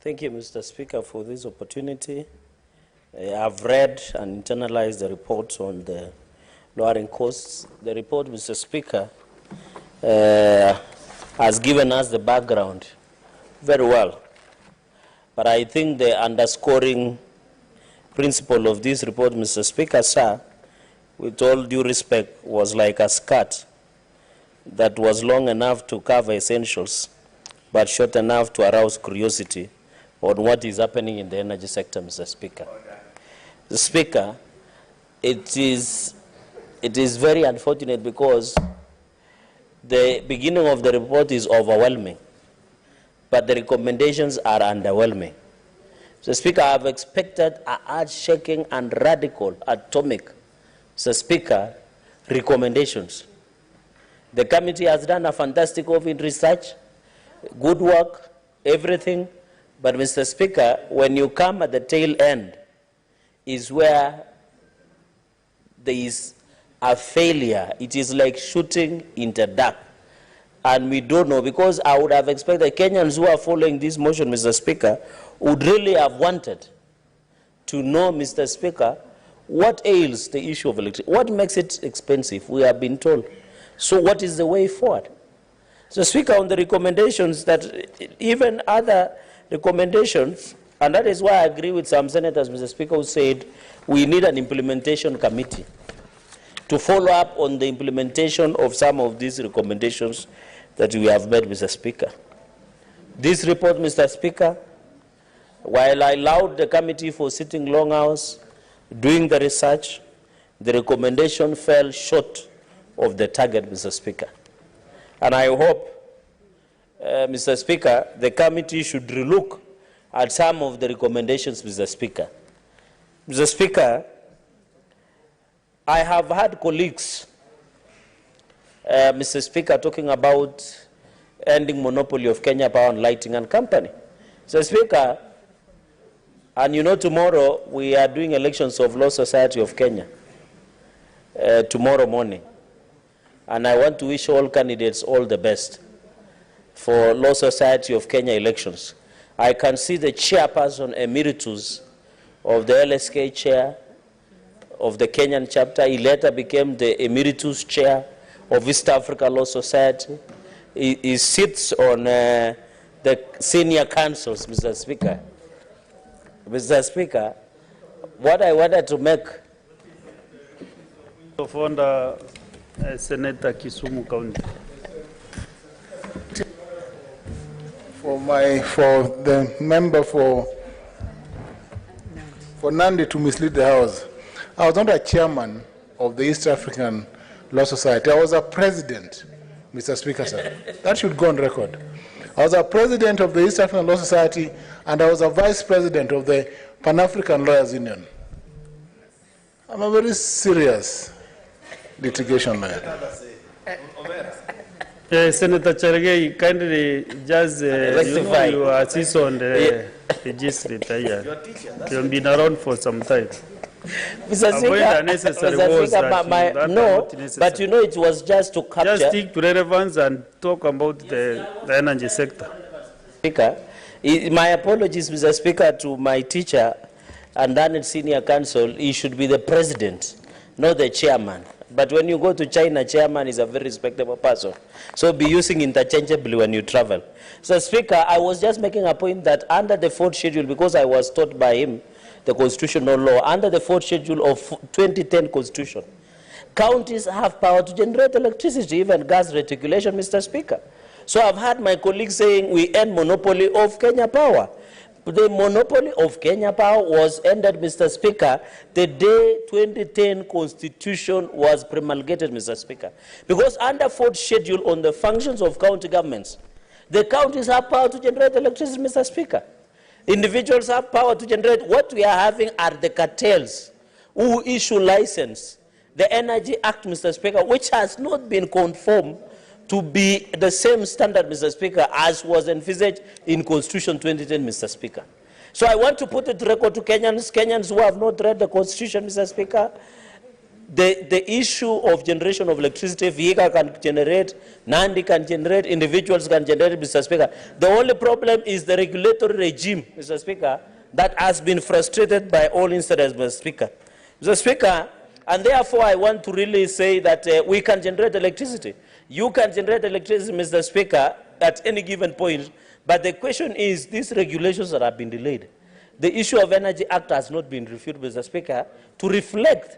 Thank you, Mr. Speaker, for this opportunity. I've read and internalized the report on the lowering costs. The report, Mr. Speaker, has given us the background very well. But I think the underscoring principle of this report, Mr. Speaker, sir, with all due respect, was like a skirt that was long enough to cover essentials, but short enough to arouse curiosity on what is happening in the energy sector, Mr. Speaker. Mr. Speaker, it is very unfortunate because the beginning of the report is overwhelming, but the recommendations are underwhelming. Mr. Speaker, I have expected a earth-shaking and radical, atomic, Mr. Speaker, recommendations. The committee has done a fantastic job in research, good work, everything, but Mr. Speaker, when you come at the tail end is where there is a failure. It is like shooting in the dark. And we don't know, because I would have expected Kenyans who are following this motion, Mr. Speaker, would really have wanted to know, Mr. Speaker, what ails the issue of electricity? What makes it expensive? We have been told. So what is the way forward? So, Speaker, on the recommendations, that even other recommendations, and that is why I agree with some senators, Mr. Speaker, who said we need an implementation committee to follow up on the implementation of some of these recommendations that we have made, Mr. Speaker. This report, Mr. Speaker, while I allowed the committee for sitting long hours, doing the research, the recommendation fell short of the target, Mr. Speaker. And I hope, Mr. Speaker, the committee should relook at some of the recommendations, Mr. Speaker. Mr. Speaker, I have had colleagues, Mr. Speaker, talking about ending monopoly of Kenya Power and Lighting and Company. Mr. Speaker, and you know tomorrow we are doing elections of Law Society of Kenya, tomorrow morning. And I want to wish all candidates all the best for Law Society of Kenya elections. I can see the chairperson emeritus of the LSK chair of the Kenyan chapter. He later became the emeritus chair of East Africa Law Society. He sits on the senior councils, Mr. Speaker. Mr. Speaker, what I wanted to make... Senator Kisumu County. For the member for Nandi to mislead the House, I was not a chairman of the East African Law Society. I was a president, Mr. Speaker, sir. That should go on record. I was a president of the East African Law Society, and I was a vice president of the Pan-African Lawyers Union. I'm a very serious litigation lawyer. Senator Cherargei, kindly just you assist on the just retired. You have been around for some time. Mr. Speaker, no, but you know it was just to capture... Just stick to relevance and talk about the energy sector. Speaker, my apologies, Mr. Speaker, to my teacher and then senior counsel. He should be the president, not the chairman. But when you go to China, chairman is a very respectable person. So be using interchangeably when you travel. So, Speaker, I was just making a point that under the fourth schedule, because I was taught by him the constitutional law, under the fourth schedule of 2010 Constitution, counties have power to generate electricity, even gas reticulation, Mr. Speaker. So I've had my colleagues saying we end monopoly of Kenya Power. The monopoly of Kenya Power was ended, Mr. Speaker, the day 2010 Constitution was promulgated, Mr. Speaker. Because under fourth schedule on the functions of county governments, the counties have power to generate electricity, Mr. Speaker. Individuals have power to generate. What we are having are the cartels who issue license. The Energy Act, Mr. Speaker, which has not been conformed to be the same standard, Mr. Speaker, as was envisaged in Constitution 2010, Mr. Speaker. So I want to put it to record to Kenyans who have not read the Constitution, Mr. Speaker. The issue of generation of electricity, Vihiga can generate, Nandi can generate, individuals can generate, Mr. Speaker. The only problem is the regulatory regime, Mr. Speaker, that has been frustrated by all incidents, Mr. Speaker. Mr. Speaker, and therefore I want to really say that we can generate electricity. You can generate electricity, Mr. Speaker, at any given point, but the question is these regulations that have been delayed. The issue of Energy Act has not been reviewed, Mr. Speaker, to reflect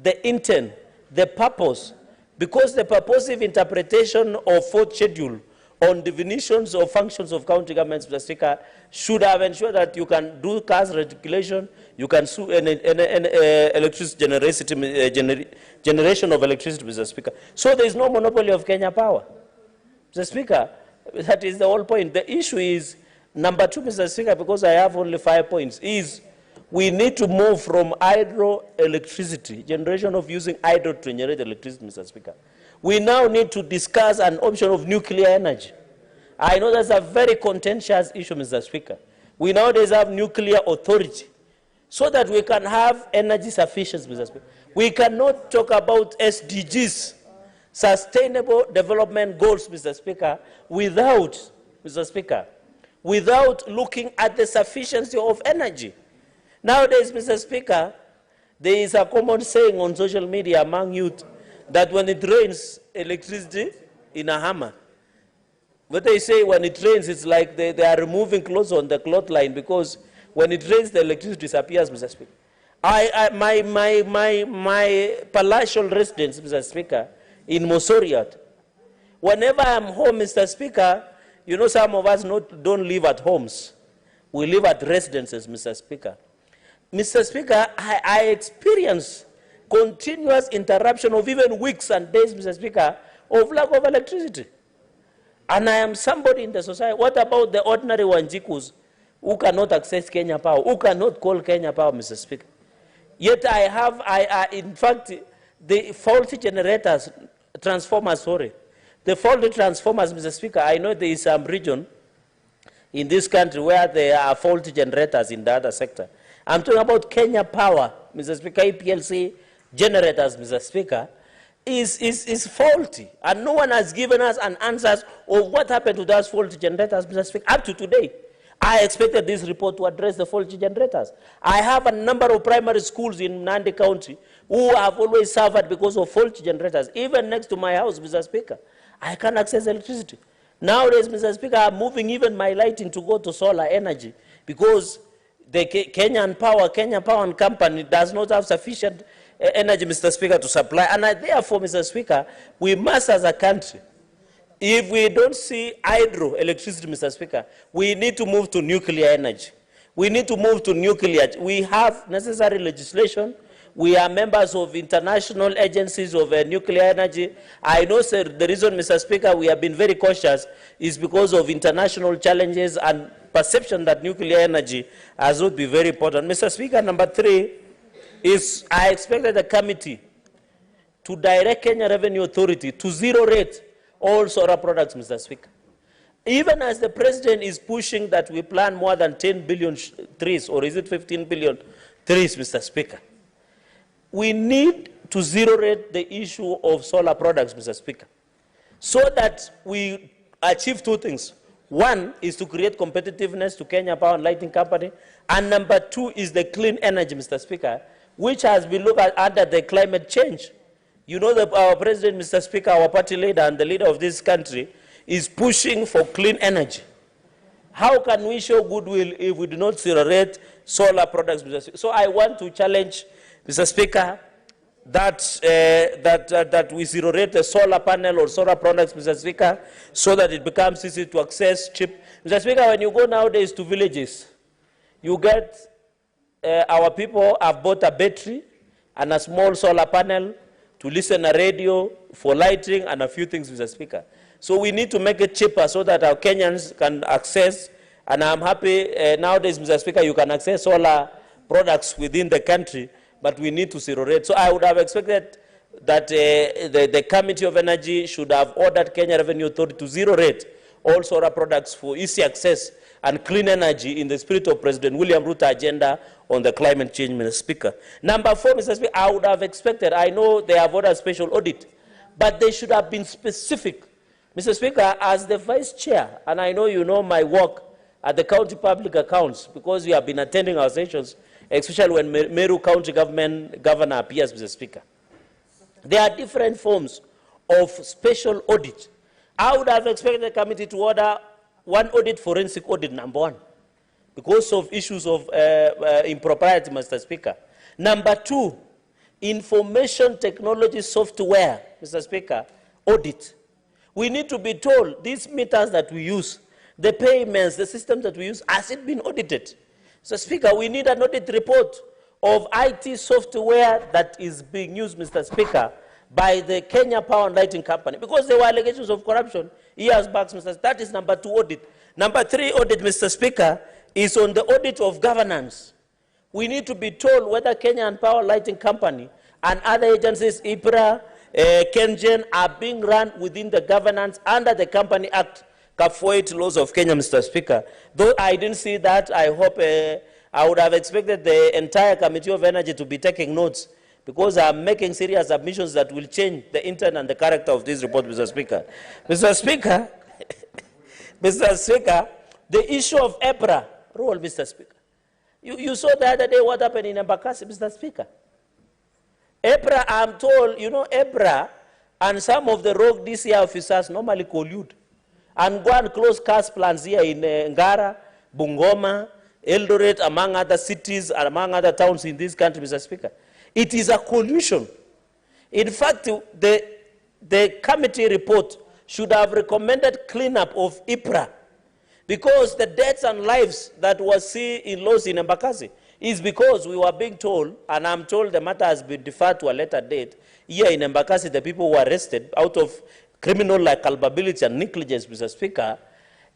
the intent, the purpose, because the purposive interpretation of fourth schedule on definitions of functions of county governments, Mr. Speaker, should have ensured that you can do CAS regulation, you can sue electricity generation of electricity, Mr. Speaker. So there is no monopoly of Kenya Power. Mr. Speaker, that is the whole point. The issue is, number two, Mr. Speaker, because I have only 5 points, is we need to move from hydroelectricity, generation of using hydro to generate electricity, Mr. Speaker. We now need to discuss an option of nuclear energy. I know that's a very contentious issue, Mr. Speaker. We nowadays have nuclear authority so that we can have energy sufficiency, Mr. Speaker. We cannot talk about SDGs, sustainable development goals, Mr. Speaker, without, Mr. Speaker, without looking at the sufficiency of energy. Nowadays, Mr. Speaker, there is a common saying on social media among youth that when it rains, electricity in a hammer. What they say when it rains, it's like they are removing clothes on the cloth line, because when it rains, the electricity disappears, Mr. Speaker. My palatial residence, Mr. Speaker, in Mosoriat, whenever I'm home, Mr. Speaker, you know some of us don't live at homes. We live at residences, Mr. Speaker. Mr. Speaker, I experience continuous interruption of even weeks and days, Mr. Speaker, of lack of electricity. And I am somebody in the society. What about the ordinary Wanjikus who cannot access Kenya Power, who cannot call Kenya Power, Mr. Speaker? Yet in fact, the faulty generators, transformers, the faulty transformers, Mr. Speaker, I know there is some region in this country where there are faulty generators in the other sector. I'm talking about Kenya Power, Mr. Speaker, EPLC generators, Mr. Speaker, is faulty. And no one has given us an answer of what happened to those faulty generators, Mr. Speaker, up to today. I expected this report to address the faulty generators. I have a number of primary schools in Nandi County who have always suffered because of faulty generators. Even next to my house, Mr. Speaker, I can't access electricity. Nowadays, Mr. Speaker, I'm moving even my lighting to go to solar energy because the Kenya Power and Company does not have sufficient energy, Mr. Speaker, to supply. And therefore, Mr. Speaker, we must as a country, if we don't see hydro electricity, Mr. Speaker, we need to move to nuclear energy. We need to move to nuclear. We have necessary legislation. We are members of international agencies of nuclear energy. I know, sir, the reason, Mr. Speaker, we have been very cautious is because of international challenges and perception that nuclear energy has not been very important. Mr. Speaker, number 3 is I expected the committee to direct Kenya Revenue Authority to zero rate all solar products, Mr. Speaker. Even as the president is pushing that we plant more than 10 billion trees, or is it 15 billion trees, Mr. Speaker, we need to zero rate the issue of solar products, Mr. Speaker, so that we achieve 2 things. One is to create competitiveness to Kenya Power and Lighting Company, and number 2 is the clean energy, Mr. Speaker, which has been looked at under the climate change. You know that our president, Mr. Speaker, our party leader and the leader of this country is pushing for clean energy. How can we show goodwill if we do not zero rate solar products, Mr. Speaker? So I want to challenge, Mr. Speaker, that we zero rate the solar panel or solar products, Mr. Speaker, so that it becomes easy to access, cheap. Mr. Speaker, when you go nowadays to villages, you get our people have bought a battery and a small solar panel to listen to radio for lighting and a few things, Mr. Speaker. So we need to make it cheaper so that our Kenyans can access, and I'm happy nowadays, Mr. Speaker, you can access solar products within the country, but we need to zero rate. So I would have expected that the Committee of Energy should have ordered Kenya Revenue Authority to zero rate all solar products for easy access and clean energy in the spirit of President William Ruto's agenda on the climate change, Mr. Speaker. Number 4, Mr. Speaker, I would have expected, I know they have ordered special audit, but they should have been specific. Mr. Speaker, as the Vice Chair, and I know you know my work at the County Public Accounts, because you have been attending our sessions, especially when Meru County Governor appears, Mr. Speaker. There are different forms of special audit. I would have expected the committee to order one audit, forensic audit, number 1, because of issues of impropriety, Mr. Speaker. Number 2, information technology software, Mr. Speaker, audit. We need to be told these meters that we use, the payments, the systems that we use, has it been audited? Mr. Speaker, we need an audit report of IT software that is being used, Mr. Speaker, by the Kenya Power and Lighting Company, because there were allegations of corruption years back, Mr. Speaker. That is number 2 audit. Number 3 audit, Mr. Speaker, is on the audit of governance. We need to be told whether Kenya Power Lighting Company and other agencies, IPRA, KenGen, are being run within the governance under the Company Act, CAF laws of Kenya, Mr. Speaker. Though I didn't see that, I hope I would have expected the entire Committee of Energy to be taking notes, because I'm making serious submissions that will change the intent and the character of this report, Mr. Speaker. Mr. Speaker, Mr. Speaker, the issue of EPRA role, Mr. Speaker. You saw the other day what happened in Embakasi, Mr. Speaker. EPRA, I'm told, you know, EPRA and some of the rogue DCI officers normally collude and go and close cash plants here in Ngara, Bungoma, Eldoret, among other cities and among other towns in this country, Mr. Speaker. It is a collusion. In fact, the committee report should have recommended cleanup of IPRA, because the deaths and lives that was seen in loss in Embakasi is because we were being told, and I'm told the matter has been deferred to a later date. Here in Embakasi, the people who were arrested out of criminal like culpability and negligence, Mr. Speaker,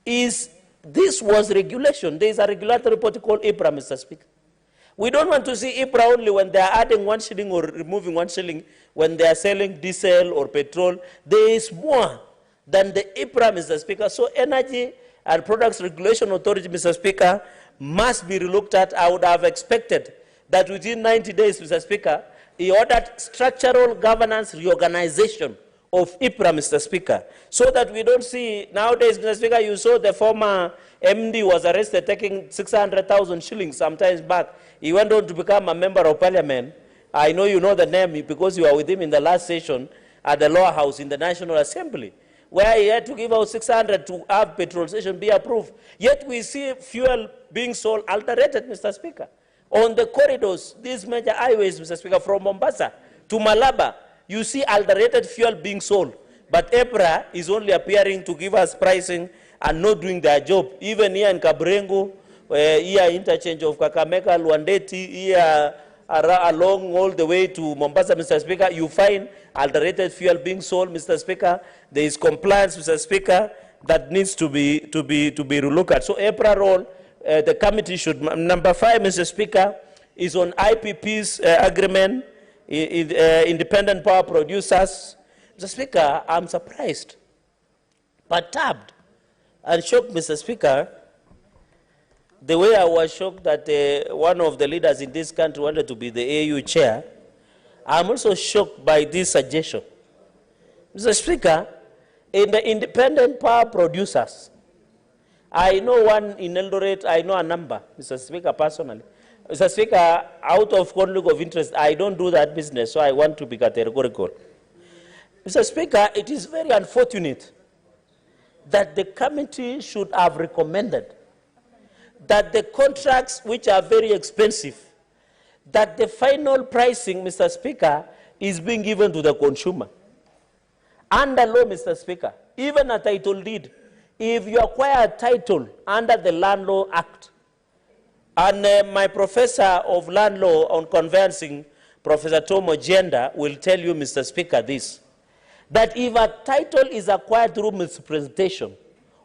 this was regulation. There is a regulatory report called IPRA, Mr. Speaker. We don't want to see IPRA only when they are adding 1 shilling or removing 1 shilling when they are selling diesel or petrol. There is more than the IPRA, Mr. Speaker. So Energy and Products Regulation Authority, Mr. Speaker, must be relooked at. I would have expected that within 90 days, Mr. Speaker, he ordered structural governance reorganization of IPRA, Mr. Speaker, so that we don't see nowadays, Mr. Speaker, you saw the former MD was arrested taking 600,000 shillings sometimes back. He went on to become a member of parliament. I know you know the name because you were with him in the last session at the lower house in the National Assembly, where he had to give out 600 to have petrol station be approved. Yet we see fuel being sold adulterated, Mr. Speaker. On the corridors, these major highways, Mr. Speaker, from Mombasa to Malaba, you see adulterated fuel being sold. But EPRA is only appearing to give us pricing and not doing their job. Even here in Kabrengo, here interchange of Kakamega, Luandeti, here along all the way to Mombasa, Mr. Speaker, you find adulterated fuel being sold, Mr. Speaker. There is compliance, Mr. Speaker, that needs to be relooked at. So EPRA role, the committee should. Number 5, Mr. Speaker, is on IPP's agreement, independent power producers. Mr. Speaker, I'm surprised, perturbed, and shocked, Mr. Speaker, the way I was shocked that one of the leaders in this country wanted to be the AU chair. I'm also shocked by this suggestion. Mr. Speaker, in the independent power producers, I know one in Eldoret, I know a number, Mr. Speaker, personally. Mr. Speaker, out of conflict of interest, I don't do that business, so I want to be categorical. Mr. Speaker, it is very unfortunate that the committee should have recommended that the contracts which are very expensive, that the final pricing, Mr. Speaker, is being given to the consumer. Under law, Mr. Speaker, even a title deed, if you acquire a title under the Land Law Act, and my professor of land law on conveyancing, Professor Tom Ojenda, will tell you, Mr. Speaker, this, that if a title is acquired through misrepresentation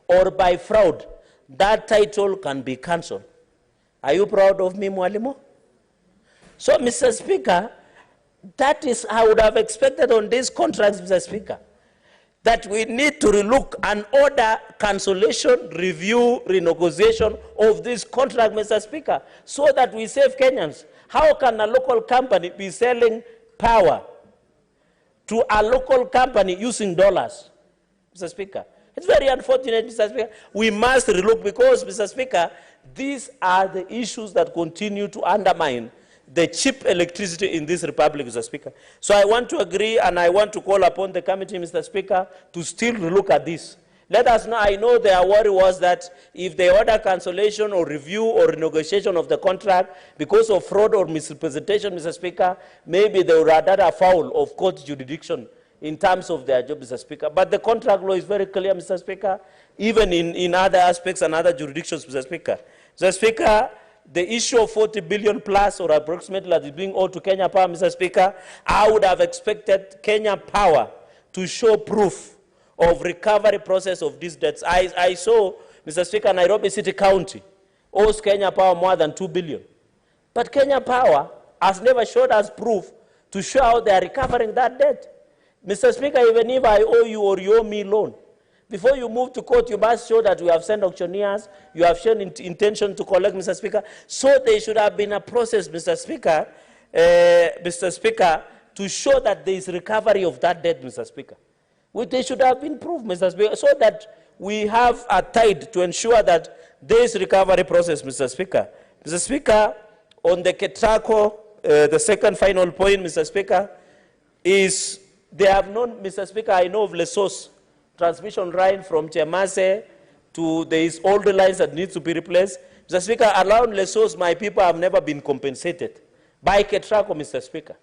or by fraud, that title can be cancelled. Are you proud of me, Mwalimu? So, Mr. Speaker, that is, I would have expected on these contracts, Mr. Speaker. that we need to relook and order cancellation, review, renegotiation of this contract, Mr. Speaker, so that we save Kenyans. How can a local company be selling power to a local company using dollars, Mr. Speaker? It's very unfortunate, Mr. Speaker. We must relook because, Mr. Speaker, these are the issues that continue to undermine the cheap electricity in this republic, Mr. Speaker. So I want to agree and I want to call upon the committee, Mr. Speaker, to still look at this. Let us know, I know their worry was that if they order cancellation or review or renegotiation of the contract because of fraud or misrepresentation, Mr. Speaker, maybe they would have done a foul of court jurisdiction in terms of their job, Mr. Speaker. But the contract law is very clear, Mr. Speaker, even in other aspects and other jurisdictions, Mr. Speaker. Mr. Speaker, the issue of 40 billion plus or approximately that is being owed to Kenya Power, Mr. Speaker, I would have expected Kenya Power to show proof of recovery process of these debts. I saw, Mr. Speaker, Nairobi City County owes Kenya Power more than 2 billion. But Kenya Power has never showed us proof to show how they are recovering that debt. Mr. Speaker, even if I owe you or you owe me loan, before you move to court, you must show that you have sent auctioneers, you have shown intention to collect, Mr. Speaker. So there should have been a process, Mr. Speaker, to show that there is recovery of that debt, Mr. Speaker. They should have been proved, Mr. Speaker, so that we have a tide to ensure that there is recovery process, Mr. Speaker. Mr. Speaker, on the Ketraco, the second final point, Mr. Speaker, is they have known, Mr. Speaker, I know of Lesos transmission line from Chemase to these old lines that need to be replaced. Mr. Speaker, around Lesos, my people have never been compensated by Ketraco, Mr. Speaker.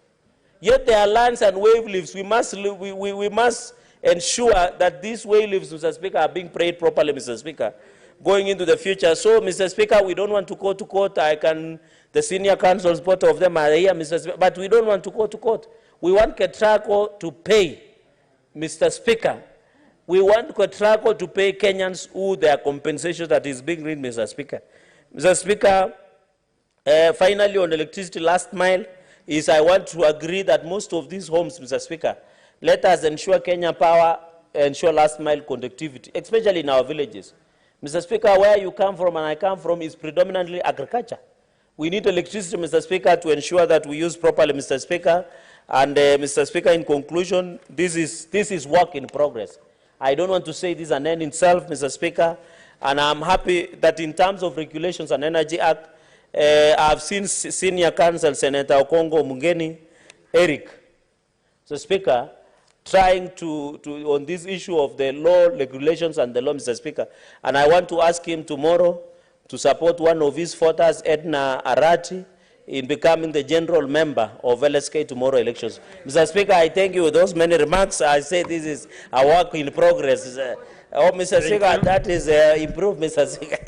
Yet there are lands and wave leaves. We must ensure that these wave leaves, Mr. Speaker, are being paid properly, Mr. Speaker, going into the future. So, Mr. Speaker, we don't want to go to court. The senior counsels, both of them are here, Mr. Speaker, but we don't want to go to court. We want Ketraco to pay, Mr. Speaker. We want Ketraco to pay Kenyans who their compensation that is being read, Mr. Speaker. Mr. Speaker, finally on electricity last mile is I want to agree that most of these homes, Mr. Speaker, let us ensure Kenya Power ensure last mile conductivity, especially in our villages. Mr. Speaker, where you come from and I come from is predominantly agriculture. We need electricity, Mr. Speaker, to ensure that we use properly, Mr. Speaker. And Mr. Speaker, in conclusion, this is work in progress. I don't want to say this is an end in itself, Mr. Speaker, and I'm happy that in terms of regulations and Energy Act, I've seen Senior Counsel Senator Okongo Mungeni, Eric, Mr. Speaker, trying to on this issue of the law, regulations, and the law, Mr. Speaker. And I want to ask him tomorrow to support one of his voters, Edna Arati, in becoming the general member of LSK tomorrow elections. Mr. Speaker, I thank you for those many remarks. I say this is a work in progress. Mr. Speaker, that is improved, Mr. Speaker.